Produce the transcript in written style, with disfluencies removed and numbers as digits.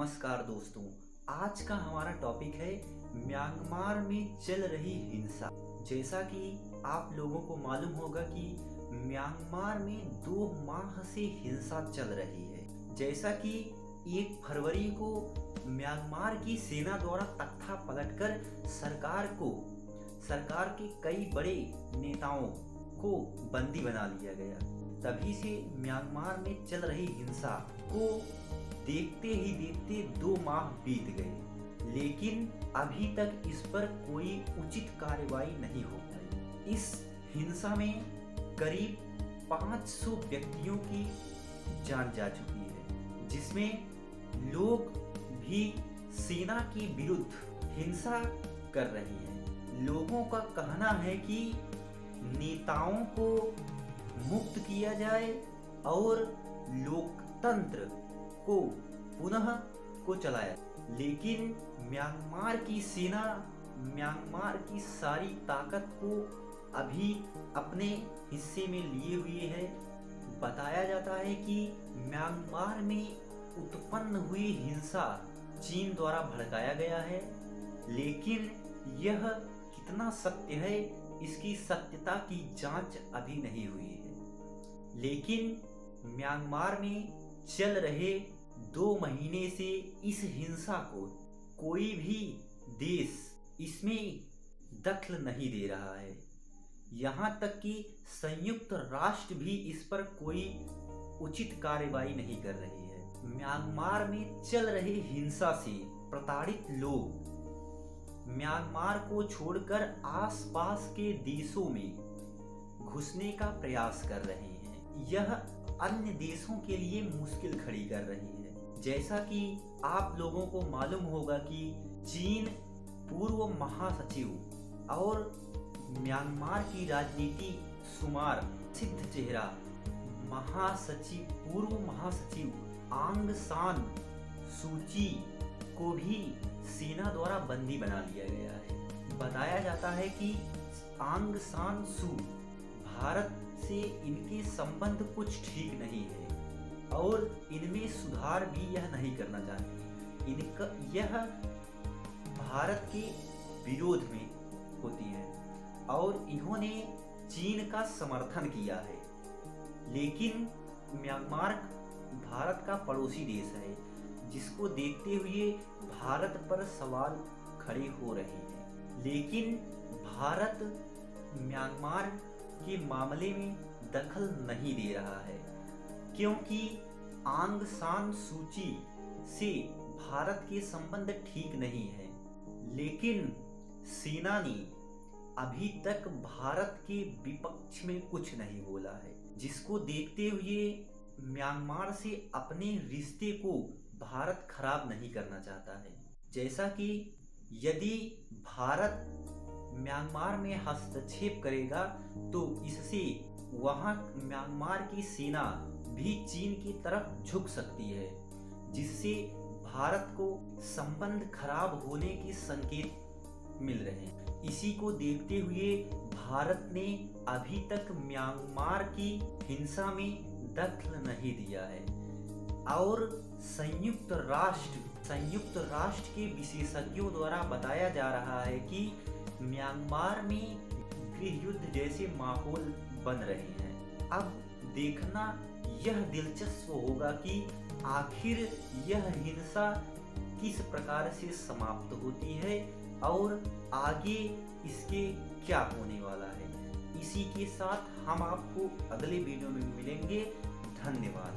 नमस्कार दोस्तों, आज का हमारा टॉपिक है म्यांमार में चल रही हिंसा। जैसा कि आप लोगों को मालूम होगा कि म्यांमार में 2 माह से हिंसा चल रही है। जैसा कि 1 फरवरी को म्यांमार की सेना द्वारा तख्ता पलटकर सरकार के कई बड़े नेताओं को बंदी बना लिया गया। तभी से म्यांमार में चल रही हिंसा को देखते ही देखते 2 माह बीत गए, लेकिन अभी तक इस पर कोई उचित कार्रवाई नहीं हो पाई। इस हिंसा में करीब 500 व्यक्तियों की जान जा चुकी है, जिसमें लोग भी सेना के विरुद्ध हिंसा कर रहे हैं। लोगों का कहना है कि नेताओं को मुक्त किया जाए और लोकतंत्र को पुनः चलाया। लेकिन म्यांमार की सेना म्यांमार की सारी ताकत को अभी अपने हिस्से में लिए हुए है। बताया जाता है कि म्यांमार में उत्पन्न हुई हिंसा चीन द्वारा भड़काया गया है, लेकिन यह कितना सत्य है, इसकी सत्यता की जांच अभी नहीं हुई है। लेकिन म्यांमार में चल रहे 2 महीने से इस हिंसा को कोई भी देश इसमें दखल नहीं दे रहा है। यहाँ तक कि संयुक्त राष्ट्र भी इस पर कोई उचित कार्रवाई नहीं कर रही है। म्यांमार में चल रही हिंसा से प्रताड़ित लोग म्यांमार को छोड़कर आसपास के देशों में घुसने का प्रयास कर रहे हैं। यह अन्य देशों के लिए मुश्किल खड़ी कर रही है। जैसा कि आप लोगों को मालूम होगा कि चीन पूर्व महासचिव और म्यांमार की राजनीति सुमार सिद्ध चेहरा पूर्व महासचिव आंग सान सूची को भी सेना द्वारा बंदी बना लिया गया है। बताया जाता है कि आंग सान सू भारत से इनके संबंध कुछ ठीक नहीं है और इनमें सुधार भी यह नहीं करना चाहती। यह भारत के विरोध में होती है और इन्होंने चीन का समर्थन किया है। लेकिन म्यांमार भारत का पड़ोसी देश है, जिसको देखते हुए भारत पर सवाल खड़े हो रहे हैं। लेकिन भारत म्यांमार के मामले में दखल नहीं दे रहा है, क्योंकि आंग सान सूची से भारत के संबंध ठीक नहीं है। लेकिन सेना ने अभी तक भारत के विपक्ष में कुछ नहीं बोला है, जिसको देखते हुए म्यांमार से अपने रिश्ते को भारत खराब नहीं करना चाहता है। जैसा कि यदि भारत म्यांमार में हस्तक्षेप करेगा तो इससे वहां म्यांमार की सेना भी चीन की तरफ झुक सकती है, जिससे भारत को संबंध खराब होने के संकेत मिल रहे हैं। इसी को देखते हुए भारत ने अभी तक म्यांमार की हिंसा में दखल नहीं दिया है और संयुक्त राष्ट्र के विशेषज्ञों द्वारा बताया जा रहा है कि म्यांमार में गृह युद्ध जैसे माहौल बन रहे हैं। अब देखना यह दिलचस्प होगा कि आखिर यह हिंसा किस प्रकार से समाप्त होती है और आगे इसके क्या होने वाला है। इसी के साथ हम आपको अगले वीडियो में मिलेंगे। धन्यवाद।